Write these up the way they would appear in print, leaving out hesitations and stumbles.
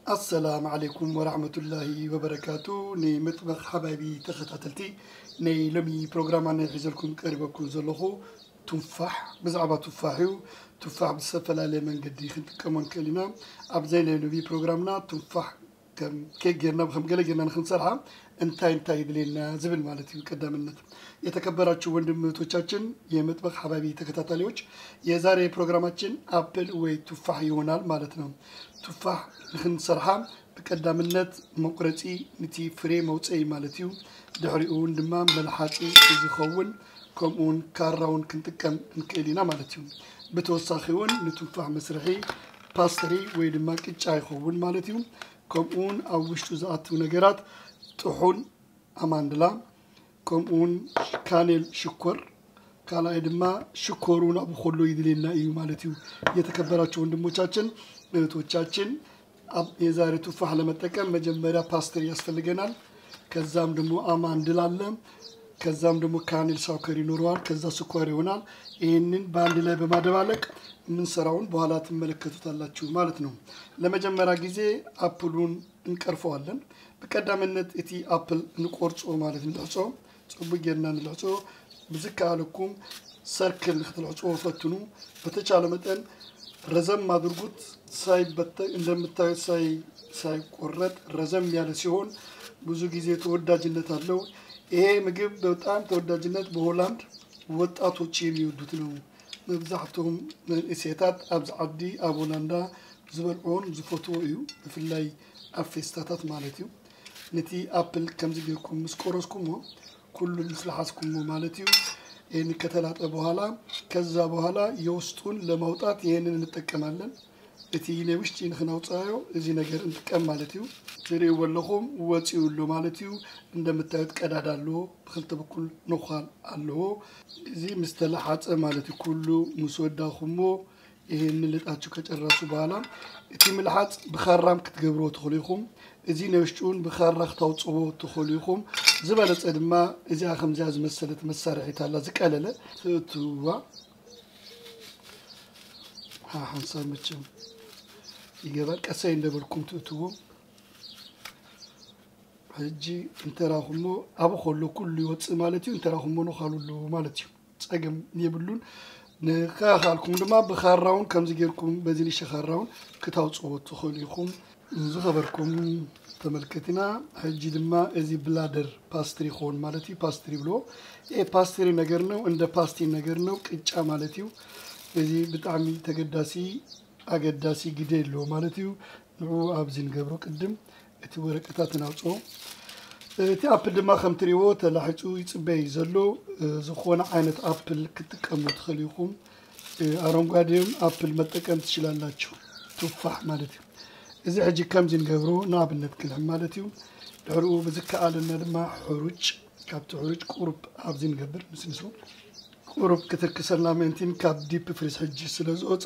السلام عليكم ورحمة الله وبركاته. ني مطبخ حبايبي تختاتلتي ني لمي بروجرام عن غزلكم قريبكم زلخو تفاح بزعبة تفاحيو تفاح بالسفلة لمن قدي خنت كمان كلنا أبزين نبي بروجرامنا تفاح كم كيك جرنا بخم قلق جرنا نخنصرها انتاي دليلنا زبل مالتي قدام النت የተከበራችሁ ወንድሞቻችን የመጥበቅ ሐባቢ ተከታታዮች የዛሬ ፕሮግራማችን አፕል ወይ ቱፋህ ይሆናል ማለት ነው ቱፋህ ንخنሰርሃ በቀዳምነት መቁረጺ ነቲ ፍሬ መውጽይ ማለት እዩ ድሕሪኡ ድማ መልሓጺ ዝኸውን ከምኡን ካራውን ክንጥቀም እንክእሊና ማለት እዩ በተወሳኺውን ንቱፋህ መስርሒ ፓስተሪ ወይ ድማ ቅጫ ይኸውን ማለት እዩ ከምኡን ኣብ ውሽጡ ዝኣቱ ነገራት ጥሑን አማንድላ كمون كانل شكر كلا إدما شكرون أبو خلو يدلنا إيو مالتيو يتكبراتشو وندموچاچن توچاچن أب يزاري تفاح لما تكن مجمرة باستري يسفل جنال كزام دمو آمان دلالم كزام دمو كانل ساكري نوروان كزا سكري ونال إنن باندلا بما دوالك من سراون بوالات ملكتو تالاتشو مالتنو لما جمرة جيزي أبلون انكرفوالن بقدامنت إتي أبل نقرصو مالتنو صبغيرنا نلعصو بزكالكم سيركل نخلعصو فتنو بتچاله متن رزم مادرغوت ሳይበተ እንደምታዩ ሳይ ቆረጥ ረዘም ያለ ሲሆን ብዙ ጊዜ ተወዳጅነት አለው ይሄ ምግብ በጣም ተወዳጅነት በሆላንድ ወጣቶች የሚወዱት ነው መብዛሕቶም እሴታት አብዝ ዓዲ አቦላንዳ ዝበልዑን ዝፈቱ እዩ በፍላይ አፌስታታት ማለት እዩ ነቲ አፕል ከምዝገርኩም ምስቆረስኩም كل مسلحاتكم مالتيو يعني كتلات أبوهلا كذا أبوهلا يوستون لموتات يعني نتكملن تيجي وشتي نخناوت أيو زي نجار نتكمل مالتيو تري واللهم واتيو اللو مالتيو عندما تأت كذا اللو بخلت بكل نخال اللو زي مصطلحات مالتي كله مسودة خمو إيه اللي تأتشكت الراسو بالا تي ملحات بخرام كتجبرو تخليكم إذا نوشتون بخرخ توصو تخليكم زبالة أدما إذا خمزاز مسألة مسارعي تالا زكالة تتوا ها حنصار متشم يجبال كسين دبركم تتوا هجي انت راهمو أبو خلو كل يوتس مالتي انت راهمو نخالو له مالتي تساقم يبلون نخاخالكم لما بخراون كم زيجيركم بزيلي شخراون كتاوصو تخليكم زخبركم تملكتنا هجي دما ازي بلادر باستري خون مالتي باستري بلو اي باستري ነገር ነው እንደ ፓስቲ ነገር ነው ቅጫ ማለት እዩ እዚህ በጣም ተገዳሲ አገዳሲ ግዴሎ ማለት እዩ ነው አብዚን ገብሮ ቅድም እቲ ወረቀታትን አውጾ እቲ አፕል ድማ ከምትሪዎ ተላሕጩ ይጽበይ ዘሎ ዝኾነ አይነት አፕል ክትቀሙ ትخليኩም አረንጓዴም አፕል መጠቀም ትችላላችሁ ቱፋህ ማለት እዩ إذا حجي كم زين جبرو نابلت كلهم مالتيو دعرو بزكالنا لما حروج كابت حروج قرب عبزين جبر نسنسو قرب كتر كسرنا منتين كاب ديب فريس حجي سلازوت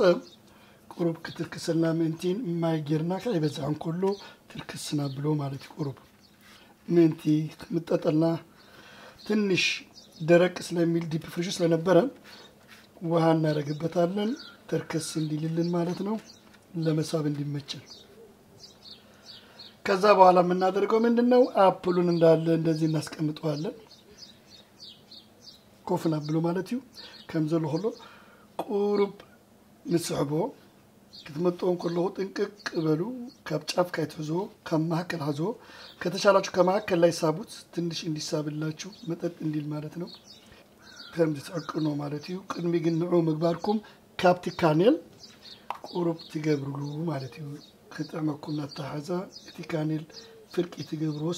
قرب كتر كسرنا منتين ما يجرنا كعبز عن كله تركسنا بلو مالتي قرب منتي متطلنا تنش درك سلاميل ديب فريس لنبرا وهانا رقبتالن تركسن دي للن مالتنا لما صاب دي متشل ከዛ በኋላ ምን እናደርገው ምንድነው አፕሉን እንዳለ እንደዚህ እናስቀምጠዋለን ኮፍና ብሎ ማለት እዩ ከምዘሎ ሁሉ ቁሩብ ንስሕቦ ክትመጣውን ኩሉ ጥንቅቅ በሉ ከጫፍ ካይተዞ ከማከል ሀዞ ከተሻላችሁ ከማከል ላይ ሳቡት ትንሽ እንዲሳብላችሁ መጠጥ እንዲል ማለት ነው ከምትጠቅኑ ማለት እዩ ቅድሚ ግን ነው ምግባርኩም ካፕቲ ካኔል ቁሩብ ትገብሩሉ ማለት እዩ كتعمكم نتحزا اتكانيل فرق يتجبرو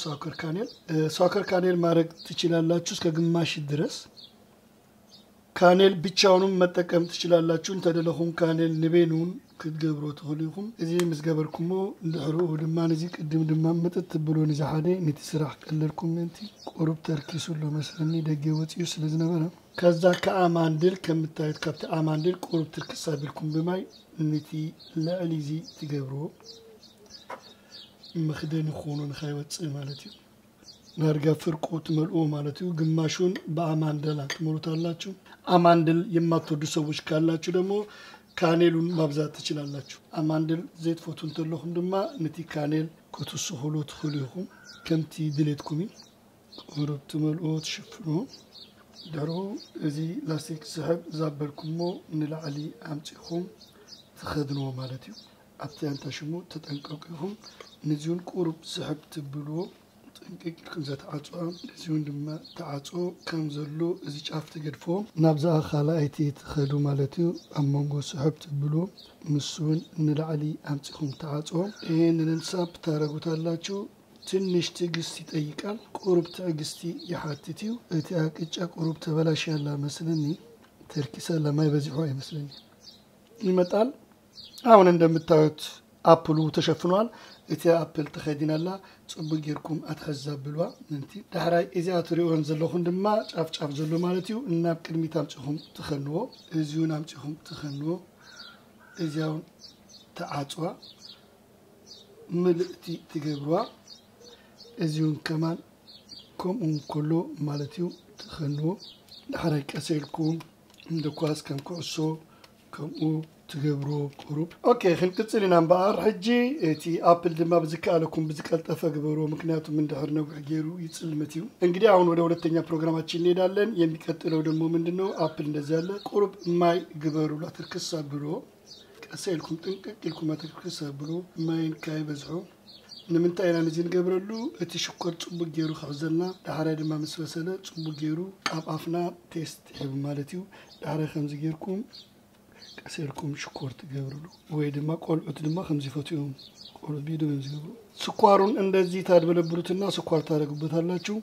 ساكر كانيل مارك تشيلالاتشو كجماش الدرس كانيل بيتشاونم متكم تشيلالاتشو تدلهم كانيل نبينون كتجبرو تخليكم إذا مسجبركمو ندحرو لما نزيك قدم دما متتبلون إذا حدا نتسرح كلركم أنتي قرب تركيسو لو مثلا دقيقة يوصل زنبنا كذا كأماندل كم تايت كابت أماندل قرب تركيسا بالكم بماي نتي لا أليزي تجبرو مخدين خونون خايوات مالتيو نرجع فرقوت ملؤو مالتيو قماشون بأماندلات مولوت اللاتشو أماندل يما تودو سووش كالاتشو دمو ካኔሉን ማብዛት ትችላላችሁ አማንድል ዘይት ፎቱን ተለኹም ድማ ነቲ ካኔል ከተስኹሉ ትኽሉኹም ከምቲ ድሌትኩም ቁሩብ ትመልኦ ትሽፍኑ ድሮ እዚ ላስቲክ ዝሕብ ዛበልኩሞ ንላዕሊ ኣምጪኹም ትኸድንዎ ማለት እዩ ኣብቲ አንታሽሙ ተጠንቀቁኹም ንዚውን ቁሩብ ዝሕብ ትብልዎ ጥንቅቅልኩም ዘተዓጽዋ እዚውን ድማ ተዓጽኦ ከም ዘሎ እዚ ጫፍ ትገድፎ ናብዛ ኻልኣይቲ ትኸዱ ማለት እዩ ኣብ መንጎ ዝሕብ ትብልዎ ምስውን ንላዕሊ ኣምጪኹም ተዓጽኦ ንንሳብ ታረጉታላችሁ ትንሽ ትዕግስት ይጠይቃል ቁሩብ ትዕግስቲ ይሓትት እዩ እቲ አቅጫ ቁሩብ ተበላሽ ያላ መስለኒ ተርኪሳ ለማይ በዚሁ አይመስለኝ ይመጣል አሁን እንደምታዩት አፕሉ ተሸፍኗል እቲ አፕል ተኸዲናላ ጽቡቅ ጌርኩም አትሐዛብልዋ እንት ዳህራይ እዚያ ትሪኦን ዘለኹን ድማ ጫፍ ጫፍ ዘሎ ማለት እዩ እናብ ቅድሚት አምጪኹም ትኸንዎ እዚውን አምጪኹም ትኸንዎ እዚያውን ተዓጽዋ ምልእቲ ትገብርዋ እዚውን ከማን ከምኡን ኮሎ ማለት እዩ ትኸንዎ ዳህራይ ቀሰልኩም እንደ ኳስ ከም ኩዕሶ ከምኡ تجبرو قروب أوكي خلينا نتصلنا نبار حجي تي أبل دم بذكالكم بذكال تفجبرو مكنياتهم من دهرنا وعجيرو يتسلمتيو إنجدي عون ولا تانية برنامج تشيني دالن يمكتلو دمو من دنو أبل نزال قروب ماي جبرو لا تركز برو أسألكم تنكلكم ما تركز برو ماين كاي بزحو نمن تاينا نزين جبرلو تشكر تصبو جيرو خبزلنا دحرة ما مسوسلة تصبو جيرو أفنا تيست حب مالتيو دحرة خمس جيركم أسألكم شكر تجبرلو ويد ما قول أتدم خمسة فتيهم قول بيدو ينزلوا سكرون عند الزيت هذا بلبروتنا سكر تارك بثلاثو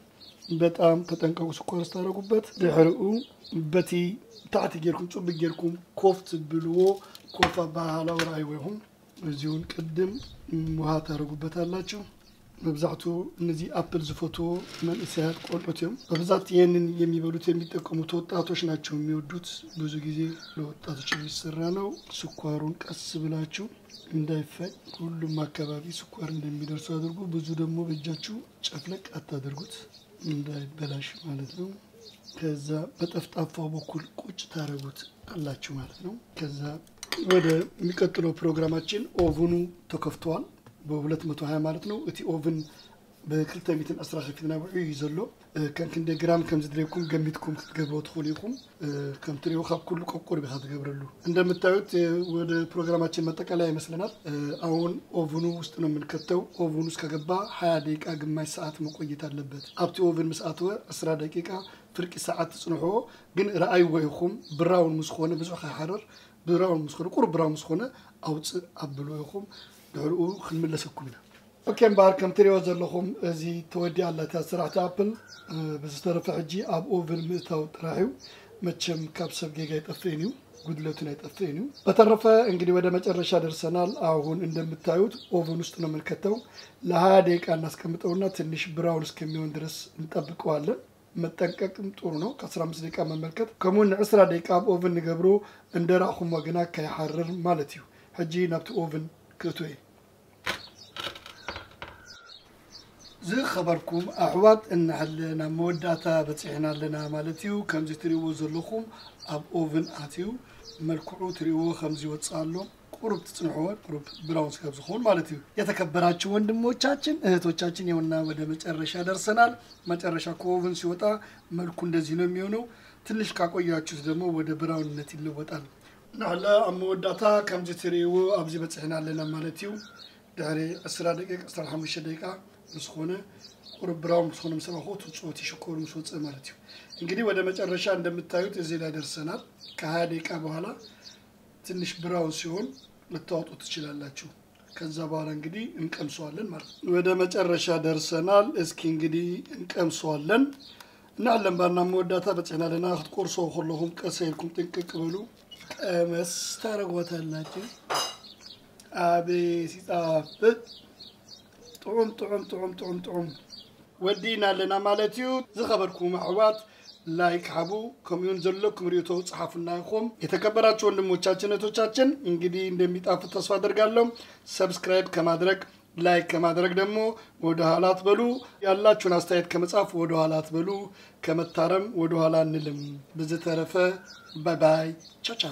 بتأم تتنكو سكر تارك بث دحرقو بتي تعطي جيركم تصب جيركم كوفت بلو كوفا بعلا ورايوهم زيون قدم وها تارك بثلاثو ببزعتو نزي أبل زفوتو من إسهاد قولتهم ببزعت ينن يمي بلوتين بيتكم توتاتوش ناتشو ميودوت بوزو جيزي لو تاتوش بيسرانو سكوارون كاسبلاتشو እንዳይፈጭ ሁሉም አካባቢ ስኳር እንደሚደርሱ አድርጉ ብዙ ደግሞ በእጃችሁ ጨፍለቅ አታድርጉት እንዳይበላሽ ማለት ነው ከዛ በጠፍጣፋው በኩል ቁጭ ታረጉት አላችሁ ማለት ነው ከዛ ወደ የሚቀጥለው ፕሮግራማችን ኦቭኑ ተከፍቷል በ220 ማለት ነው እቲ ኦቭን በክልተሚትን 10 ፊትና ወጪ ይዘሎ ከንከንደ ግራም ከምዝድረኩም ገሚትኩም ትገበው ትخليኩም ከምትሪው ካብ ኩሉ ቆቆር ቢኻ ትገብረሉ እንደምታዩት ወደ ፕሮግራማችን መጠቃለያ ይመስለናል አሁን ኦቭኑ ውስጥ ነው የምንከተው ኦቭኑ ውስጥ ከገባ 20 ደቂቃ ግማሽ ሰዓት መቆየት አለበት አብቲ ኦቭን መስዓቱ 10 ደቂቃ ፍርቂ ሰዓት ጽንሖ ግን ራአይ ወይኹም ብራውን መስኾነ ብዙሕ ሓረር ብራውን መስኾነ ቁር ብራውን መስኾነ አውጽ አብሎ ይኹም ድርኡ ክንመለሰኩም ኢና اوكي مباركم تريو زلخم ازي تودي على تسرعت ابل بزترف حجي اب اوفن متاو تراحيو متشم كابسب جيجا يطفينيو ጉድለቱን አይጠፈኝም በተረፈ እንግዲህ ወደ መጨረሻ ደርሰናል አሁን እንደምታዩት ኦቨን ውስጥ ነው መልከተው ለ20 ደቂቃ እናስቀምጠውና ትንሽ ብራውን እስከሚሆን ድረስ እንጠብቀዋለን መጠንቀቅም ጥሩ ነው ከ15 ደቂቃ መመልከት ከሞን 10 ደቂቃ ኦቨን ንገብሮ እንደራኹም ወገና ከይሐረር ማለት እዩ ሕጂ ናብቲ ኦቨን ክቶይ زي خبركم أحوات إن حلنا موداتا بتسحنا لنا مالتيو كم زتريو زلخم أب أوفن آتيو ملكو تريو خمسة وتصالو قرب تصنعوا قرب براونس كابز خون مالتيو يتكبراتشو وندمو تشاتشن توتشاتشن يونا ودا متعرشا درسنال متعرشا كوفن سيوتا ملكو ندزينو ميونو تنش كاكو ياتشوز دمو ودا براون نتي اللوطال نحلا موداتا كم زتريو أبزي بتسحنا لنا مالتيو داري 10 دقيقة 15 دقيقة مسخونه قرب براون مسخونه مسخوت وصوتي شكور مسوت مالتي እንግዲህ ወደ መጨረሻ እንደምታዩት እዚህ ላይ ደርሰናል ከ20 ደቂቃ በኋላ ትንሽ ብራውን ሲሆን ልታወጡ ትችላላችሁ ከዛ በኋላ እንግዲህ እንቀምሰዋለን ማለት ነው ወደ መጨረሻ ደርሰናል እስኪ እንግዲህ እንቀምሰዋለን እና ለምባና መወዳታ በጨናለና አخت ቆርሶ ሁሉም ቀሰይልኩም ጥንቅቅ ብሉ ቀመስ ታረጋታላችሁ አቤት ሲጣፍጥ طعم ودينا لنا مالتيو زخبركم أحوات لايك حبو كميون زلكم ريوتو صحافنا يخوم يتكبراتشو وندموچاچن እህቶቻችን እንግዲህ እንደሚጣፍጥ ተስፋ አደርጋለሁ ሰብስክራይብ ከማድረግ ላይክ ከማድረግ ደግሞ ወደ ኋላት በሉ ያላችሁን አስተያየት ከመጻፍ ወደ ኋላት በሉ ከመታረም ወደ ኋላ እንልም በዘተረፈ ባይ ባይ ቻቻ